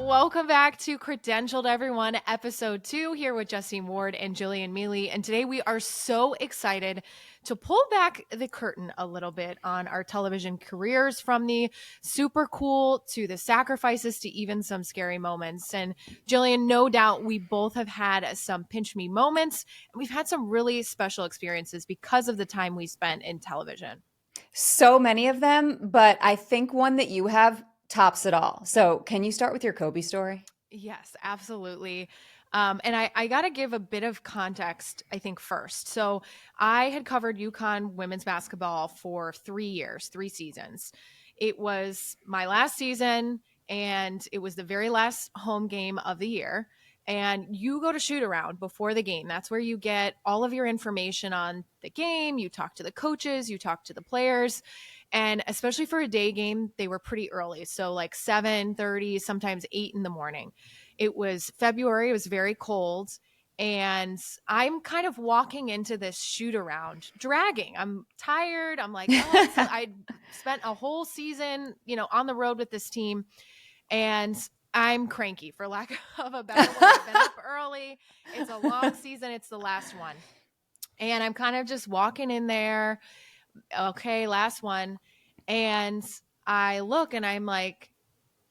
Welcome back to Credentialed, everyone, episode 2 here with Justine Ward and Jillian Mealy. And today we are so excited to pull back the curtain a little bit on our television careers, from the super cool to the sacrifices to even some scary moments. And Jillian, no doubt we both have had some pinch me moments, and we've had some really special experiences because of the time we spent in television. So many of them, but I think one that you have tops it all. So, can you start with your Kobe story? Yes, absolutely. And I got to give a bit of context, I think, first. So I had covered UConn women's basketball for 3 years, 3 seasons. It was my last season, and it was the very last home game of the year. And you go to shoot around before the game. That's where you get all of your information on the game. You talk to the coaches, you talk to the players. And especially for a day game, they were pretty early. So like 7:30, sometimes 8 in the morning. It was February. It was very cold. And I'm kind of walking into this shoot around, dragging. I'm tired. I'm like, oh, I spent a whole season, on the road with this team. And I'm cranky, for lack of a better word. I've been up early. It's a long season. It's the last one. And I'm kind of just walking in there. Okay, last one. And I look and I'm like,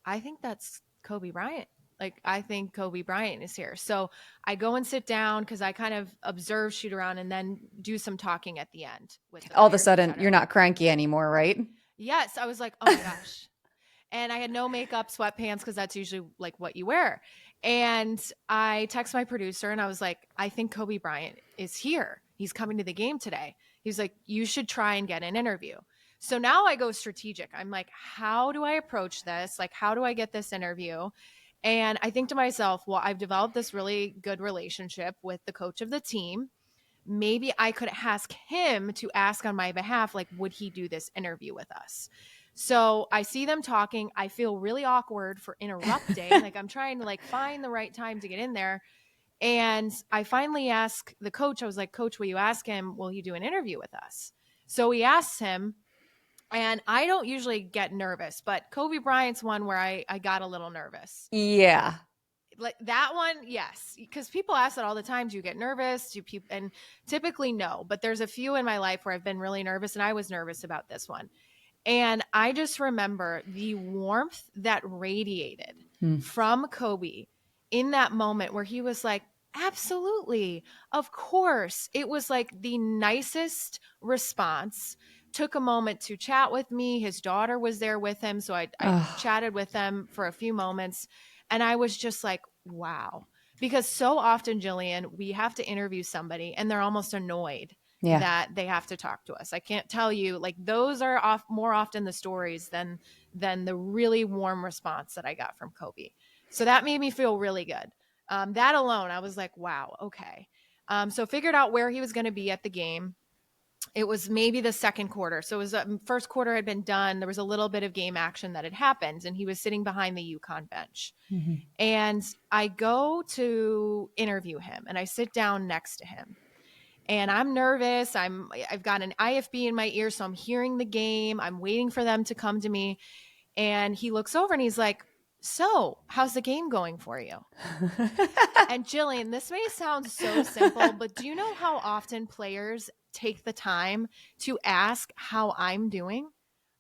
I think that's Kobe Bryant. Like, I think Kobe Bryant is here. So I go and sit down because I kind of observe, shoot around, and then do some talking at the end with the All of a players, et sudden, cetera. you're not cranky anymore, right? Yes, I was like, oh my gosh. And I had no makeup, sweatpants, because that's usually like what you wear. And I text my producer and I was like, I think Kobe Bryant is here. He's coming to the game today. He's like, you should try and get an interview. So now I go strategic. I'm like, how do I approach this? Like, how do I get this interview? And I think to myself, well, I've developed this really good relationship with the coach of the team. Maybe I could ask him to ask on my behalf, like, would he do this interview with us? So I see them talking. I feel really awkward for interrupting. Like, I'm trying to find the right time to get in there. And I finally ask the coach, I was like, Coach, will you ask him, will he do an interview with us? So he asks him, and I don't usually get nervous, but Kobe Bryant's one where I got a little nervous. Yeah. Like that one, yes, because people ask that all the time. Do you get nervous? And typically no, but there's a few in my life where I've been really nervous, and I was nervous about this one. And I just remember the warmth that radiated from Kobe in that moment where he was like, absolutely, of course. It was like the nicest response. Took a moment to chat with me. His daughter was there with him. So I chatted with them for a few moments. And I was just like, wow. Because so often, Jillian, we have to interview somebody and they're almost annoyed Yeah. that they have to talk to us. I can't tell you, like, those are more often the stories than the really warm response that I got from Kobe. So that made me feel really good. That alone, I was like, wow, okay. So figured out where he was going to be at the game. It was maybe the second quarter. So it was first quarter had been done. There was a little bit of game action that had happened, and he was sitting behind the UConn bench. Mm-hmm. And I go to interview him, and I sit down next to him. And I'm nervous. I've got an IFB in my ear, so I'm hearing the game. I'm waiting for them to come to me. And he looks over and he's like, so how's the game going for you? And Jillian, this may sound so simple, but do you know how often players take the time to ask how I'm doing?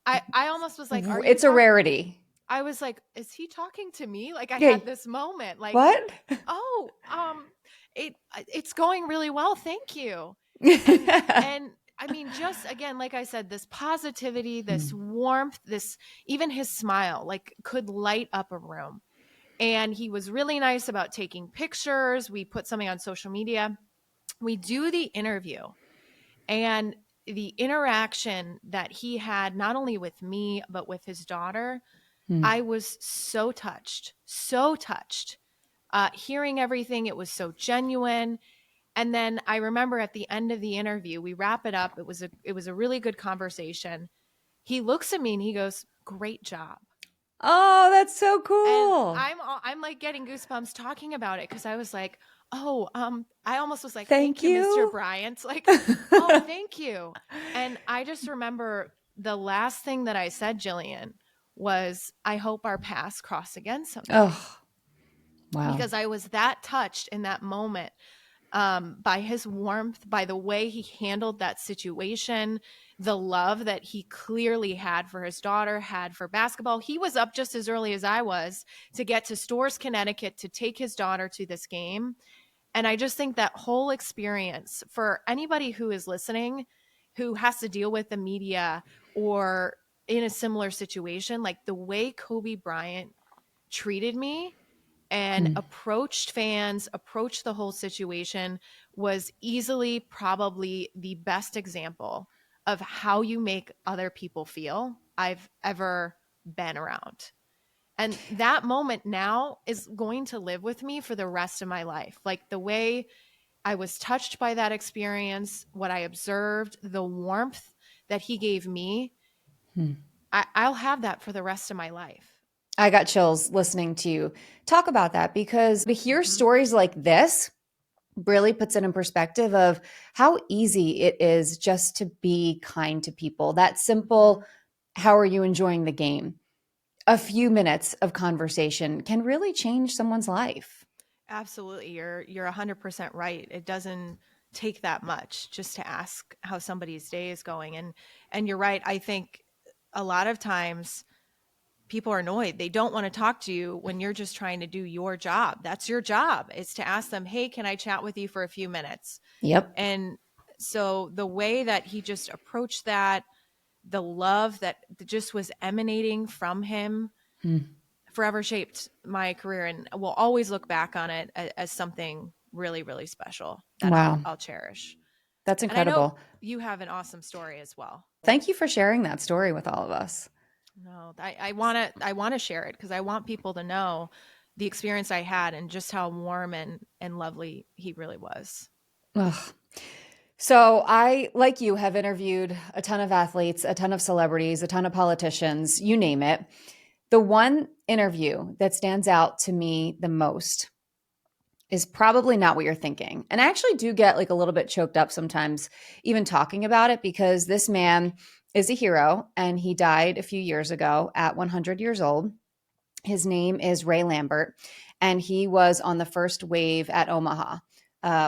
I almost was like, It's a rarity. I was like, is he talking to me? Like, I Yeah. had this moment like, What? oh, it's going really well. Thank you. And I mean, just again, like I said, this positivity, this warmth, even his smile, like, could light up a room. And he was really nice about taking pictures. We put something on social media. We do the interview, and the interaction that he had, not only with me, but with his daughter, I was so touched, hearing everything. It was so genuine. And then I remember at the end of the interview, we wrap it up. It was a really good conversation. He looks at me and he goes, "Great job." Oh, that's so cool. And I'm like getting goosebumps talking about it, because I was like, oh, I almost was like, Thank thank you, you. Mr. Bryant. Like, oh, thank you. And I just remember the last thing that I said, Jillian, was, I hope our paths cross again someday. Oh, Wow. because I was that touched in that moment, by his warmth, by the way he handled that situation, the love that he clearly had for his daughter, had for basketball. He was up just as early as I was to get to Storrs, Connecticut to take his daughter to this game. And I just think that whole experience, for anybody who is listening, who has to deal with the media or in a similar situation, like the way Kobe Bryant treated me and Hmm. approached fans, approached the whole situation, was easily probably the best example of how you make other people feel I've ever been around. And that moment now is going to live with me for the rest of my life. Like the way I was touched by that experience, what I observed, the warmth that he gave me, Hmm. I'll have that for the rest of my life. I got chills listening to you talk about that, because to hear Mhm. stories like this really puts it in perspective of how easy it is just to be kind to people. That simple, Mhm. how are you enjoying the game? A few minutes of conversation can really change someone's life. Absolutely. You're 100% right. It doesn't take that much just to ask how somebody's day is going. And you're right. I think a lot of times people are annoyed. They don't want to talk to you when you're just trying to do your job. That's your job, is to ask them, "Hey, can I chat with you for a few minutes?" Yep. And so the way that he just approached that, the love that just was emanating from him, Hmm. forever shaped my career, and will always look back on it as something really, really special that I'll Wow. I'll cherish. That's And I know incredible. you have an awesome story as well. Thank you for sharing that story with all of us. No, I want to share it because I want people to know the experience I had and just how warm and lovely he really was. Ugh. So I, like you, have interviewed a ton of athletes, a ton of celebrities, a ton of politicians, you name it. The one interview that stands out to me the most is probably not what you're thinking. And I actually do get like a little bit choked up sometimes, even talking about it, because this man is a hero and he died a few years ago at 100 years old. His name is Ray Lambert, and he was on the first wave at Omaha.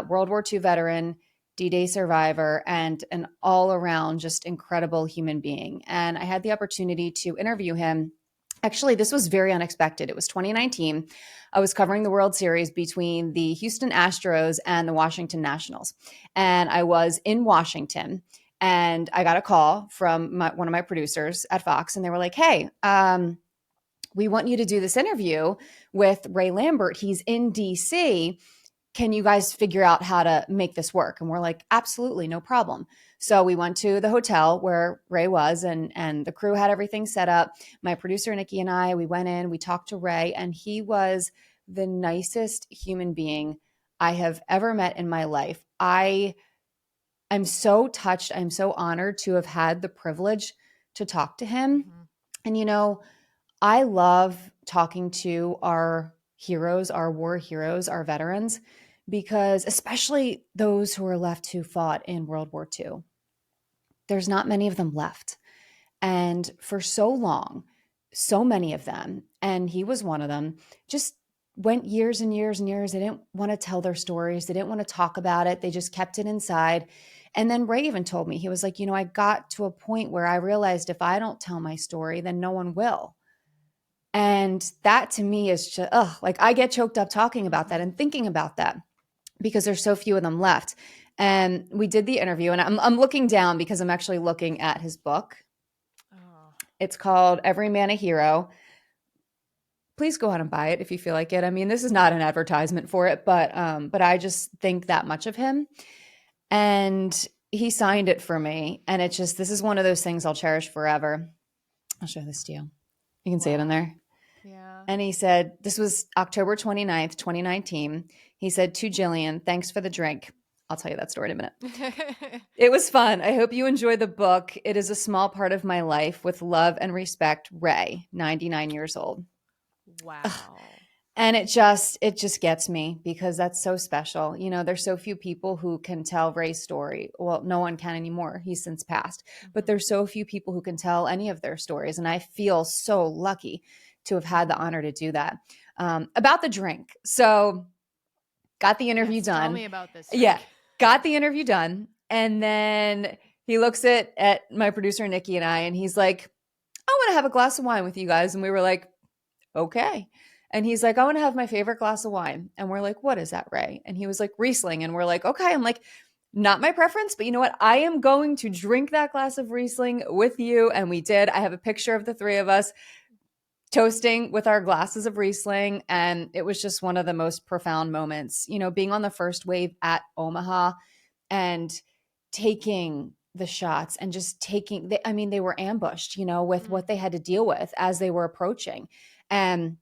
World War II veteran, D-Day survivor, and an all-around just incredible human being. And I had the opportunity to interview him. Actually, this was very unexpected. It was 2019. I was covering the World Series between the Houston Astros and the Washington Nationals. And I was in Washington, and I got a call from one of my producers at Fox, and they were like, "Hey, we want you to do this interview with Ray Lambert. He's in DC. Can you guys figure out how to make this work?" And we're like, "Absolutely, no problem." So we went to the hotel where Ray was, and the crew had everything set up. My producer Nikki and I, we went in, we talked to Ray, and he was the nicest human being I have ever met in my life. I'm so touched. I'm so honored to have had the privilege to talk to him. Hmm. And I love talking to our heroes, our war heroes, our veterans, because especially those who are left who fought in World War II, there's not many of them left. And for so long, so many of them, and he was one of them, just went years and years and years. They didn't want to tell their stories. They didn't want to talk about it. They just kept it inside. And then Ray even told me, he was like, I got to a point where I realized if I don't tell my story, then no one will. And that to me is just, like I get choked up talking about that Hmm. and thinking about that, because there's so few of them left. And we did the interview, and I'm looking down because I'm actually looking at his book. Oh, It's called Every Man a Hero. Please go ahead and buy it if you feel like it. I mean, this is not an advertisement for it, but I just think that much of him. And he signed it for me. And it's just, this is one of those things I'll cherish forever. I'll show this to you. You can see it in wow. there. Yeah. And he said, this was October 29th, 2019. He said, "To Jillian, thanks for the drink." I'll tell you that story in a minute. It was fun. I hope you enjoy the book. It is a small part of my life. With love and respect, Ray, 99 years old. Wow. And it just gets me, because that's so special. There's so few people who can tell Ray's story. Well, no one can anymore. He's since passed. But Hmm. there's so few people who can tell any of their stories. And I feel so lucky to have had the Hmm. honor to do that. about the drink. So got the interview Yes, tell done. me about this Yeah, drink. got the interview done. And then he looks at my producer, Nikki, and I, and he's like, I want to have a glass of wine with you guys. And we were like, okay. And he's like, I want to have my favorite glass of wine. And we're like, what is that, Ray? And he was like, Riesling. And we're like, okay. I'm like, not my preference, but you know what? I am going to drink that glass of Riesling with you. And we did. I have a picture of the three of us toasting with our glasses of Riesling. And it was just one of the most profound moments, you know, being on the first wave at Omaha and taking the shots and just taking, I mean, they were ambushed, you know, with what they had to deal with as they were approaching. And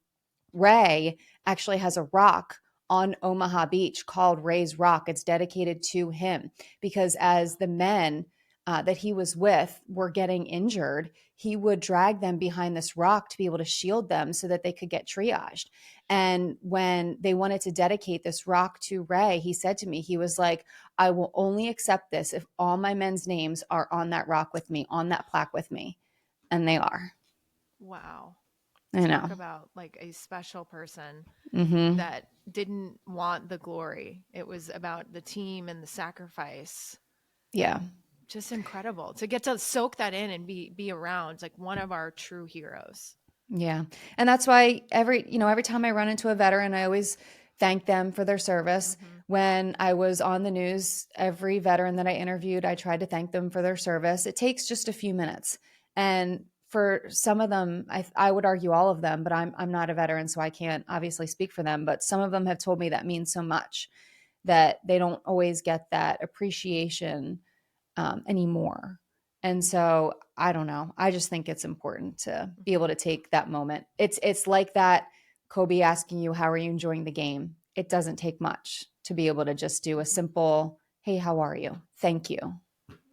Ray actually has a rock on Omaha Beach called Ray's Rock. It's dedicated to him because as the men that he was with were getting injured, he would drag them behind this rock to be able to shield them so that they could get triaged. And when they wanted to dedicate this rock to Ray, he said to me, he was like, I will only accept this if all my men's names are on that rock with me, on that plaque with me. And they are. Wow. I Talk know. about like a special person Mm-hmm. that didn't want the glory. It was about the team and the sacrifice. Yeah. Just incredible to get to soak that in and be around like one of our true heroes. Yeah. And that's why every time I run into a veteran, I always thank them for their service. Mm-hmm. When I was on the news, every veteran that I interviewed, I tried to thank them for their service. It takes just a few minutes. And for some of them, I would argue all of them, but I'm not a veteran, so I can't obviously speak for them. But some of them have told me that means so much that they don't always get that appreciation anymore. And so I don't know. I just think it's important to be able to take that moment. It's like that Kobe asking you, how are you enjoying the game? It doesn't take much to be able to just do a simple, hey, how are you? Thank you.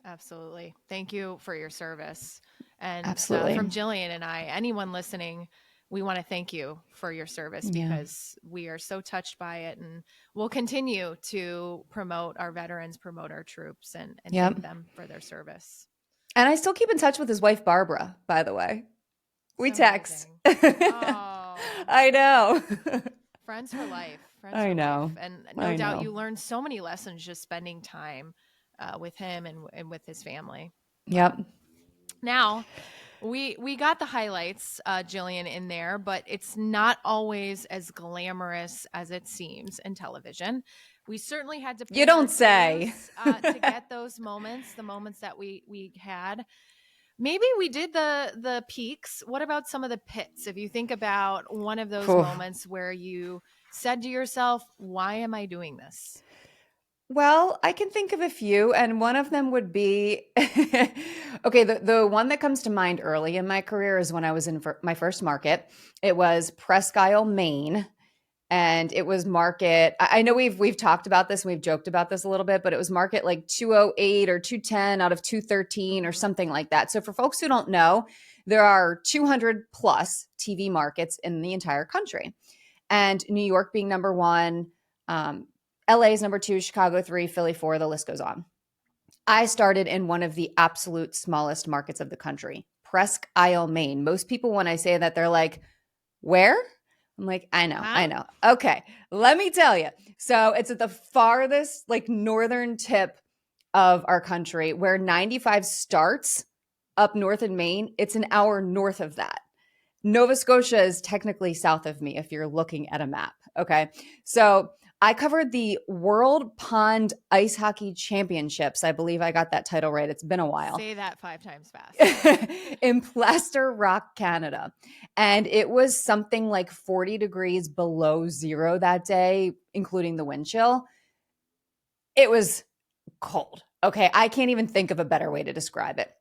Absolutely. Thank you for your service. And Absolutely. from Jillian and I, anyone listening, we want to thank you for your service Yeah. because we are so touched by it. And we'll continue to promote our veterans, promote our troops, and Yep. thank them for their service. And I still keep in touch with his wife, Barbara, by the way. We It's text. amazing. Oh, I know. friends for life. Friends I for know. life. And no I doubt know. you learned so many lessons just spending time with him and with his family. Yep. Wow. Now, we got the highlights, Jillian, in there, but it's not always as glamorous as it seems in television. We certainly had to You pay our don't say. dues to get those moments, the moments that we had. Maybe we did the peaks. What about some of the pits? If you think about one of those Phew. moments where you said to yourself, "Why am I doing this?" Well, I can think of a few, and one of them would be okay. The one that comes to mind early in my career is when I was in my first market. It was Presque Isle, Maine, and it was market. I know we've talked about this and we've joked about this a little bit, but it was market like 208 or 210 out of 213 or Mm-hmm. something like that. So for folks who don't know, there are 200 plus TV markets in the entire country, and New York being number one. LA is number two, Chicago three, Philly four, the list goes on. I started in one of the absolute smallest markets of the country, Presque Isle, Maine. Most people, when I say that, they're like, where? I'm like, I know, Huh? I know. Okay, let me tell you. So it's at the farthest, like northern tip of our country where 95 starts up north in Maine. It's an hour north of that. Nova Scotia is technically south of me if you're looking at a map. Okay. So I covered the World Pond Ice Hockey Championships. I believe I got that title right. It's been a while. Say that 5 times fast. In Plaster Rock, Canada. And it was something like 40 degrees below zero that day, including the wind chill. It was cold. Okay. I can't even think of a better way to describe it.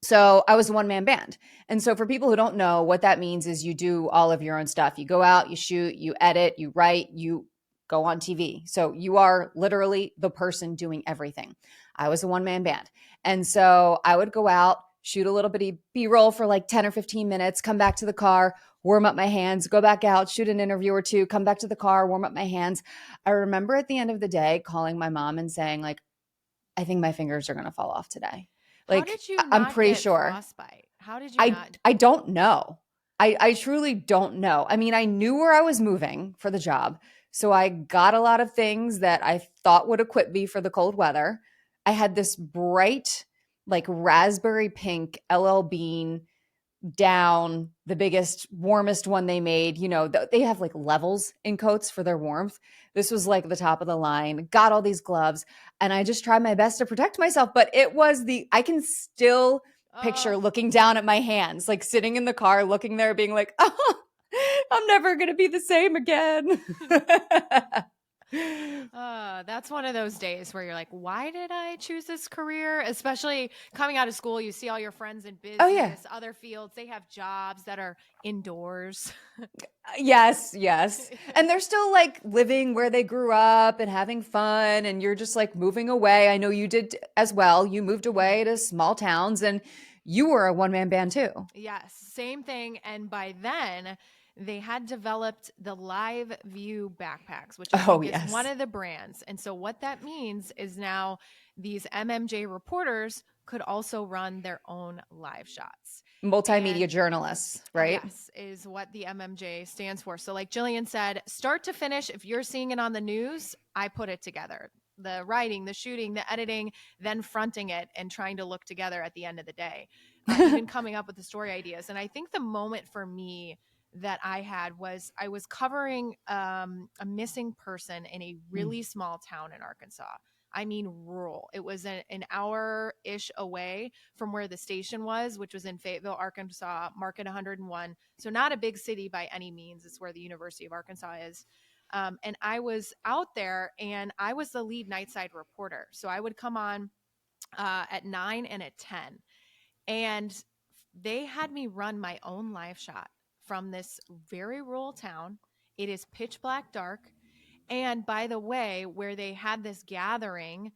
So I was a one-man band. And so for people who don't know, what that means is you do all of your own stuff. You go out, you shoot, you edit, you write, you go on TV. So you are literally the person doing everything. I was a one-man band. And so I would go out, shoot a little bitty B-roll for like 10 or 15 minutes, come back to the car, warm up my hands, go back out, shoot an interview or two, come back to the car, warm up my hands. I remember at the end of the day calling my mom and saying like, I think my fingers are going to fall off today. How Like, did you I'm not pretty get sure. frostbite? How did you I not? I don't know. I truly don't know. I mean, I knew where I was moving for the job. So I got a lot of things that I thought would equip me for the cold weather. I had this bright, like raspberry pink LL Bean down, the biggest, warmest one they made. You know, they have like levels in coats for their warmth. This was like the top of the line. Got all these gloves, and I just tried my best to protect myself. But I can still picture Oh, looking down at my hands, like sitting in the car, looking there, being like, oh, I'm never going to be the same again. that's one of those days where you're like, why did I choose this career? Especially coming out of school, you see all your friends in Oh, yeah. business, other fields, they have jobs that are indoors. Yes, yes. And they're still like living where they grew up and having fun. And you're just like moving away. I know you did as well. You moved Mhm. away to small towns and you were a one man band too. Yes, same thing. And by then, they had developed the Live View backpacks, which I Oh, think is one yes. of the brands. And so, what that means is now these MMJ reporters could also run their own live shots. Multimedia And journalists, right? yes, is what the MMJ stands for. So, like Jillian said, start to finish, if you're seeing it on the news, I put it together. The writing, the shooting, the editing, then fronting it and trying to look together at the end of the day, even coming up with the story ideas. And I think the moment for me that I had was I was covering a missing person in a Mm, really small town in Arkansas. I mean, rural. It was an hour ish away from where the station was, which was in Fayetteville, Arkansas, Market 101. So, not a big city by any means. It's where the University of Arkansas is. And I was out there and I was the lead nightside reporter. So, I would come on at 9 and at 10. And they had me run my own live shot from this very rural town. It is pitch black dark. And by the way, where they had this gathering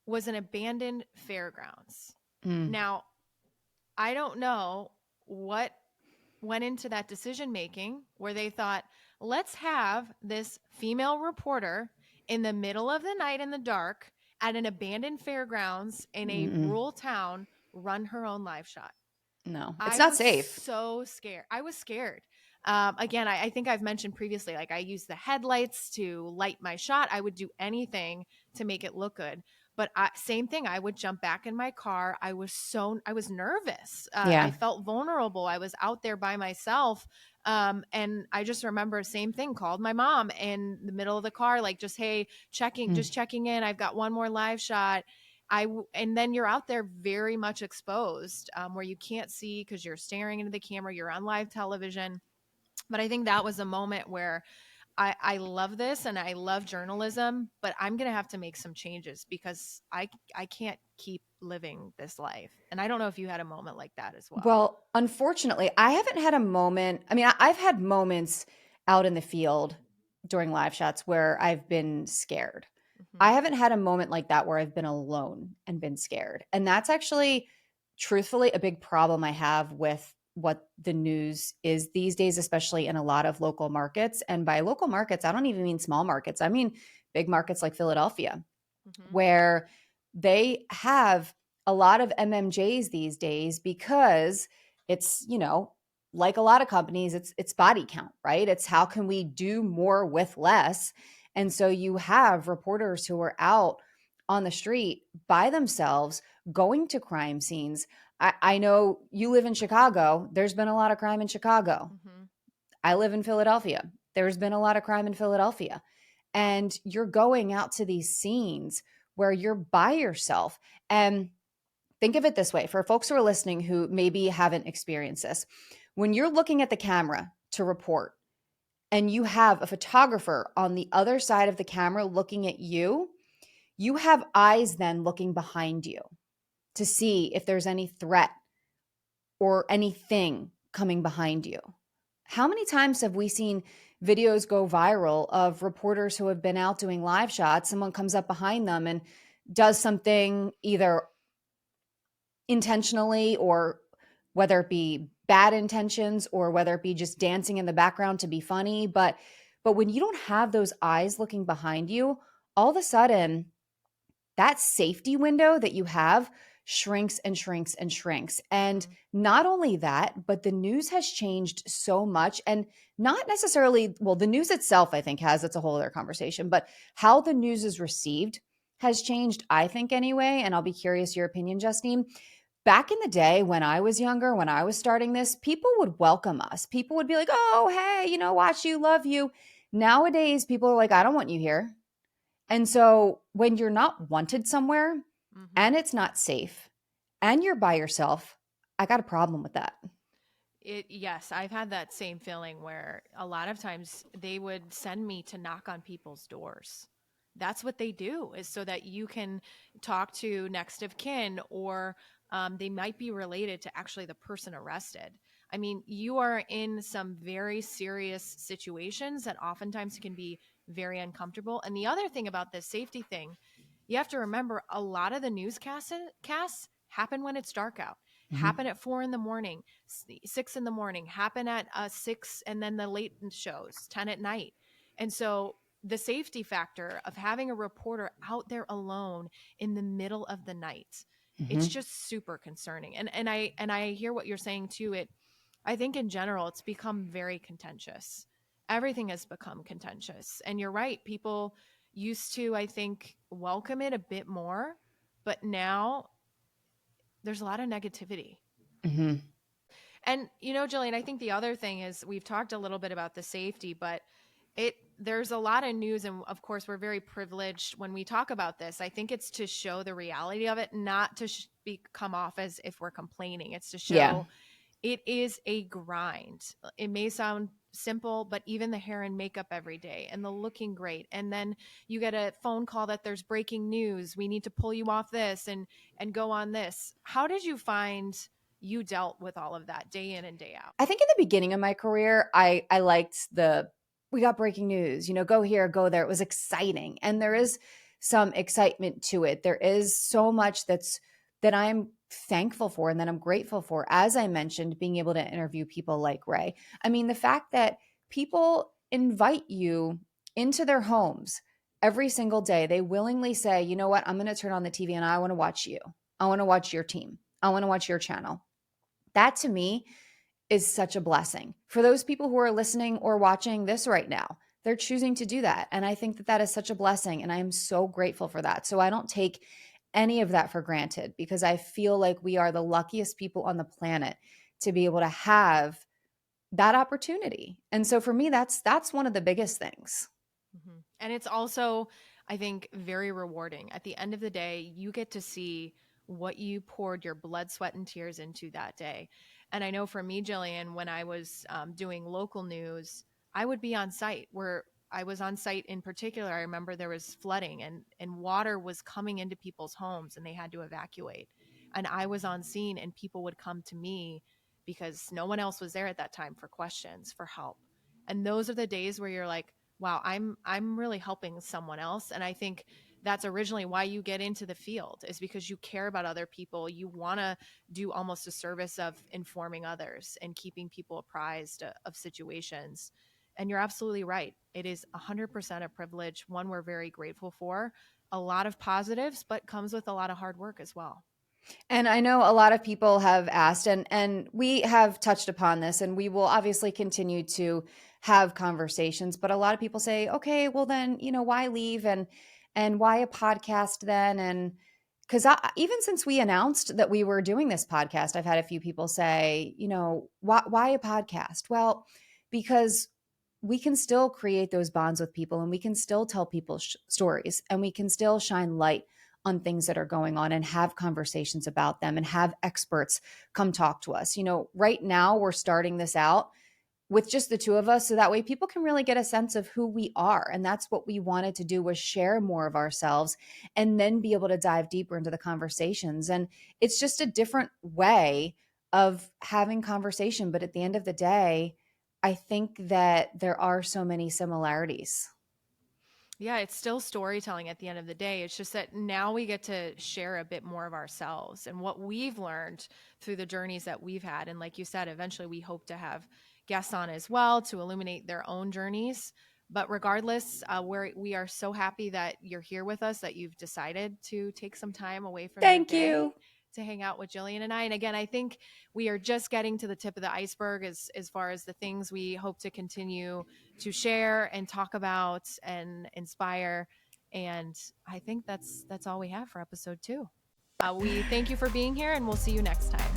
was an abandoned fairgrounds. mm, Now, I don't know what went into that decision making where they thought, let's have this female reporter in the middle of the night in the dark at an abandoned fairgrounds in a mm-mm. rural town run her own live shot. No, it's I not was safe. so scared. I was scared. Again, I think I've mentioned previously, like I used the headlights to light my shot. I would do anything to make it look good. But same thing, I would jump back in my car. I was nervous. I Yeah. felt vulnerable. I was out there by myself. And I just remember same thing, called my mom in the middle of the car, like just, hey, Mm. just checking in. I've got one more live shot. And then you're out there very much exposed, where you can't see because you're staring into the camera, you're on live television. But I think that was a moment where I love this and I love journalism, but I'm going to have to make some changes because I can't keep living this life. And I don't know if you had a moment like that as well. Well, unfortunately, I haven't had a moment. I mean, I've had moments out in the field during live shots where I've been scared. I Hmm. haven't had a moment like that where I've been alone and been scared. And that's actually, truthfully, a big problem I have with what the news is these days, especially in a lot of local markets. And by local markets, I don't even mean small markets, I mean big markets like Philadelphia, Hmm. where they have a lot of MMJs these days because it's, like a lot of companies, it's body count, right? It's how can we do more with less? And so you have reporters who are out on the street by themselves going to crime scenes. I know you live in Chicago. There's been a lot of crime in Chicago. Hmm. I live in Philadelphia. There's been a lot of crime in Philadelphia. And you're going out to these scenes where you're by yourself. And think of it this way, for folks who are listening who maybe haven't experienced this. When you're looking at the camera to report and you have a photographer on the other side of the camera looking at you, you have eyes then looking behind you to see if there's any threat or anything coming behind you. How many times have we seen videos go viral of reporters who have been out doing live shots? Someone comes up behind them and does something either intentionally, or whether it be bad intentions, or whether it be just dancing in the background to be funny. But when you don't have those eyes looking behind you, all of a sudden that safety window that you have shrinks and shrinks and shrinks. And Mhm. not only that, but the news has changed so much. And not necessarily, well, the news itself, I think, has, it's a whole other conversation, but how the news is received has changed, I think, anyway. And I'll be curious your opinion, Justine. Back in the day when I was younger, when I was starting this, people would welcome us. People would be like, oh, hey, watch you, love you. Nowadays, people are like, I don't want you here. And so when you're not wanted somewhere Mhm. and it's not safe and you're by yourself, I got a problem with that. Yes, I've had that same feeling where a lot of times they would send me to knock on people's doors. That's what they do, is so that you can talk to next of kin, or they might be related to actually the person arrested. I mean, you are in some very serious situations that oftentimes can be very uncomfortable. And the other thing about this safety thing, you have to remember a lot of the newscasts happen when it's dark out, Mhm. happen at 4 in the morning, 6 in the morning, happen at 6, and then the late shows 10 at night. And so the safety factor of having a reporter out there alone in the middle of the night, it's Mhm. just super concerning. And I hear what you're saying too. I think in general it's become very contentious. Everything has become contentious. And you're right, people used to, I think, welcome it a bit more, but now there's a lot of negativity. Mhm. And Jillian, I think the other thing is we've talked a little bit about the safety, but there's a lot of news, and of course we're very privileged when we talk about this. I think it's to show the reality of it, not to come off as if we're complaining. It's to Yeah. show it is a grind. It may sound simple, but even the hair and makeup every day and the looking great. And then you get a phone call that there's breaking news. We need to pull you off this and go on this. How did you find you dealt with all of that day in and day out? I think in the beginning of my career, I liked the we got breaking news, go here, go there. It was exciting. And there Mhm. is some excitement to it. There is so much that I'm thankful for and that I'm grateful for. As I mentioned, being able to interview people like Ray. I mean, the fact that people invite you into their homes every single day, they willingly say, you know what, I'm going to turn on the TV and I want to watch you. I want to watch your team. I want to watch your channel. That to me is such a blessing for those people who are listening or watching this right now. They're choosing to do that. And I think that that is such a blessing. And I am so grateful for that. So I don't take any of that for granted because I feel like we are the luckiest people on the planet to be able to have that opportunity. And so for me, that's one of the biggest things. And it's also, I think, very rewarding. At the end of the day, you get to see what you poured your blood, sweat, and tears into that day. And I know for me, Jillian, when I was doing local news, I would be on site where I was on site in particular. I remember there was flooding and water was coming into people's homes and they had to evacuate. And I was on scene and people would come to me because no one else was there at that time for questions, for help. And those are the days where you're like, wow, I'm really helping someone else. And I think that's originally why you get into the field, is because you care about other people. You want to do almost a service of informing others and keeping people apprised of situations. And you're absolutely right. It is 100% a privilege, one we're very grateful for. A lot of positives, but comes with a lot of hard work as well. And I know a lot of people have asked, and we have touched upon this, and we will obviously continue to have conversations. But a lot of people say, okay, well then, why leave and why a podcast then? And because even since we announced that we were doing this podcast, I've had a few people say, why a podcast? Well, because we can still create those bonds with people, and we can still tell people stories, and we can still shine light on things that are going on and have conversations about them and have experts come talk to us. Right now we're starting this out with just the two of us so that way people can really get a sense of who we are. And that's what we wanted to do, was share more of ourselves and then be able to dive deeper into the conversations. And it's just a different way of having conversation, but at the end of the day, I think that there are so many similarities. Yeah, it's still storytelling at the end of the day. It's just that now we get to share a bit more of ourselves and what we've learned through the journeys that we've had. And like you said, eventually we hope to have guests on as well to illuminate their own journeys. But regardless, we are so happy that you're here with us, that you've decided to take some time away from your Thank day you. to hang out with Jillian and I. And again, I think we are just getting to the tip of the iceberg as far as the things we hope to continue to share and talk about and inspire. And I think that's all we have for episode 2. We thank you for being here, and we'll see you next time.